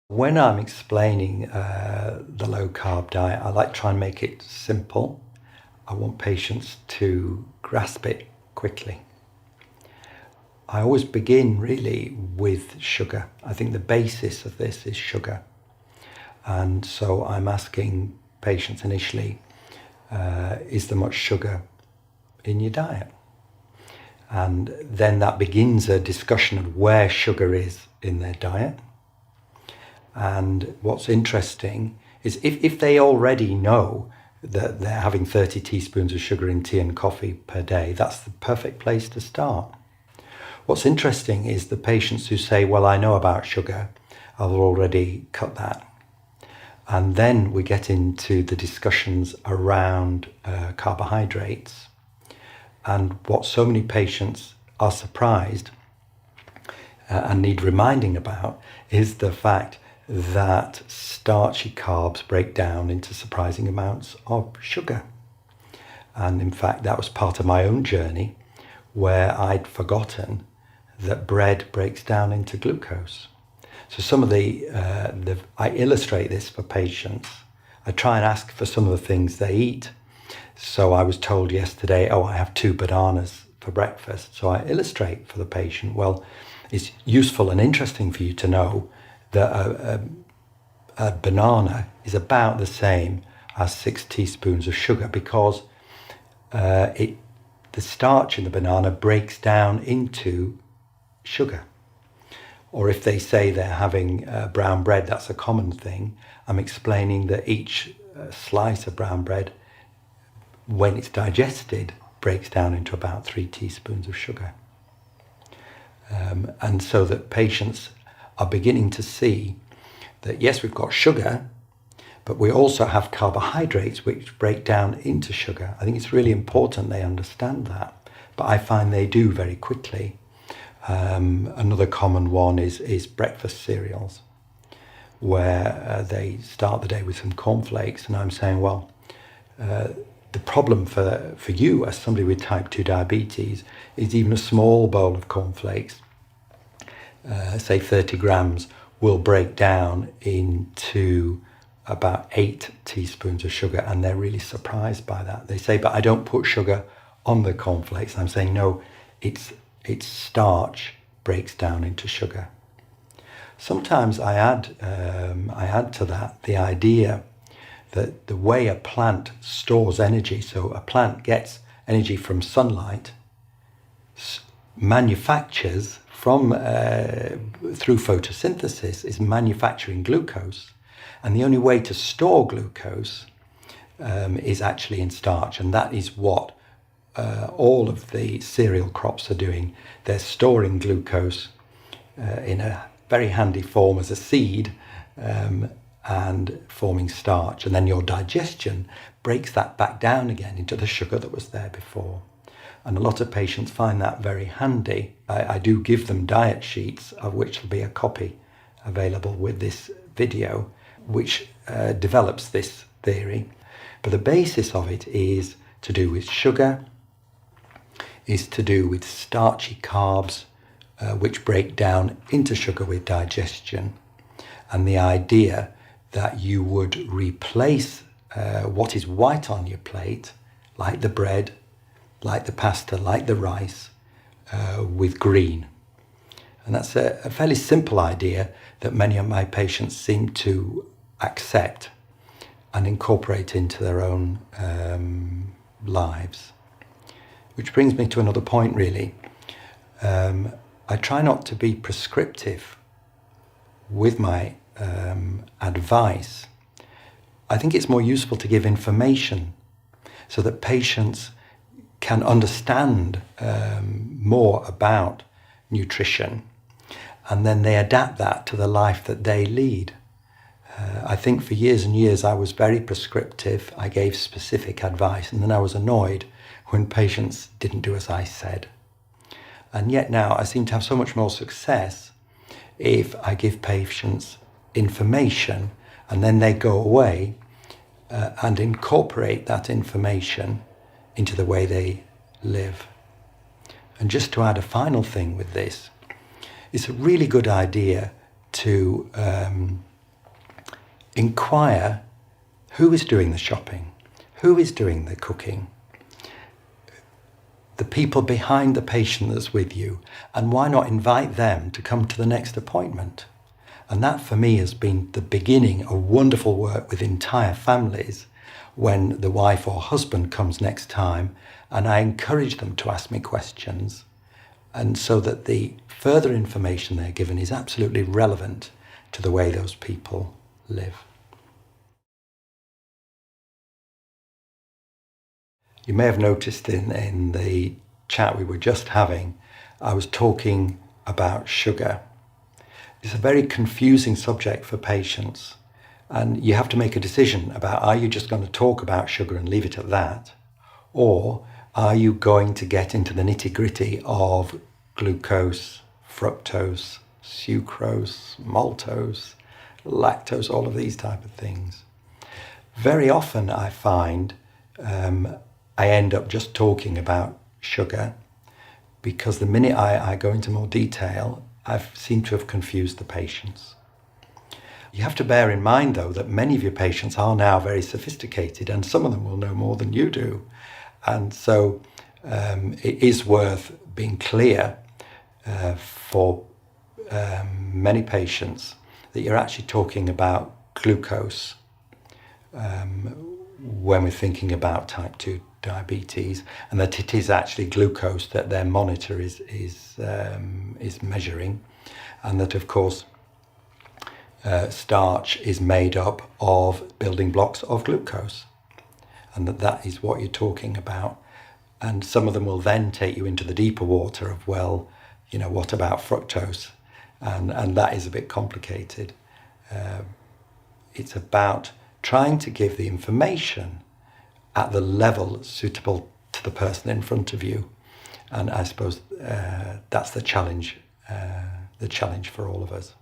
When I'm explaining the low carb diet, I like to try and make it simple. I want patients to grasp it quickly. I always begin really with sugar. I think the basis of this is sugar. And so I'm asking patients initially, is there much sugar in your diet? And then that begins a discussion of where sugar is in their diet. And what's interesting is if they already know that they're having 30 teaspoons of sugar in tea and coffee per day, that's the perfect place to start. What's interesting is the patients who say, well, I know about sugar, I've already cut that. And then we get into the discussions around carbohydrates. And what so many patients are surprised and need reminding about is the fact that starchy carbs break down into surprising amounts of sugar. And in fact, that was part of my own journey where I'd forgotten that bread breaks down into glucose. So some of I illustrate this for patients. I try and ask for some of the things they eat. So I was told yesterday, I have 2 bananas for breakfast. So I illustrate for the patient, well, it's useful and interesting for you to know that a banana is about the same as 6 teaspoons of sugar because the starch in the banana breaks down into sugar. Or if they say they're having brown bread, that's a common thing. I'm explaining that each slice of brown bread, when it's digested, breaks down into about 3 teaspoons of sugar. And so that patients are beginning to see that yes, we've got sugar, but we also have carbohydrates which break down into sugar. I think it's really important they understand that, but I find they do very quickly. Another common one is breakfast cereals, where they start the day with some cornflakes, and I'm saying, well, the problem for you as somebody with type 2 diabetes is even a small bowl of cornflakes, say 30 grams, will break down into about 8 teaspoons of sugar, and they're really surprised by that. They say, but I don't put sugar on the cornflakes. And I'm saying, no, it's starch breaks down into sugar. Sometimes I add to that the idea that the way a plant stores energy, so a plant gets energy from sunlight, manufactures through photosynthesis, is manufacturing glucose. And the only way to store glucose is actually in starch. And that is what all of the cereal crops are doing. They're storing glucose in a very handy form as a seed and forming starch. And then your digestion breaks that back down again into the sugar that was there before. And a lot of patients find that very handy. I do give them diet sheets, of which will be a copy available with this video, which develops this theory. But the basis of it is to do with sugar, is to do with starchy carbs, which break down into sugar with digestion. And the idea that you would replace what is white on your plate, like the bread, like the pasta, like the rice, with green. And that's a fairly simple idea that many of my patients seem to accept and incorporate into their own lives. Which brings me to another point, really. I try not to be prescriptive with my advice. I think it's more useful to give information so that patients can understand more about nutrition, and then they adapt that to the life that they lead. I think for years and years I was very prescriptive. I gave specific advice, and then I was annoyed when patients didn't do as I said. And yet now I seem to have so much more success if I give patients information and then they go away and incorporate that information into the way they live. And just to add a final thing with this, it's a really good idea to inquire who is doing the shopping, who is doing the cooking, the people behind the patient that's with you, and why not invite them to come to the next appointment? And that for me has been the beginning of wonderful work with entire families when the wife or husband comes next time, and I encourage them to ask me questions, and so that the further information they're given is absolutely relevant to the way those people live. You may have noticed in the chat we were just having, I was talking about sugar. It's a very confusing subject for patients, and you have to make a decision about, are you just going to talk about sugar and leave it at that, or are you going to get into the nitty-gritty of glucose, fructose, sucrose, maltose, lactose, all of these type of things. Very often I find I end up just talking about sugar, because the minute I go into more detail, I seem to have confused the patients. You have to bear in mind, though, that many of your patients are now very sophisticated, and some of them will know more than you do. And so it is worth being clear for many patients that you're actually talking about glucose when we're thinking about type 2 diabetes, and that it is actually glucose that their monitor is measuring, and that of course starch is made up of building blocks of glucose, and that is what you're talking about. And some of them will then take you into the deeper water of, well, you know, what about fructose? And that is a bit complicated. It's about trying to give the information at the level suitable to the person in front of you. And I suppose that's the challenge for all of us.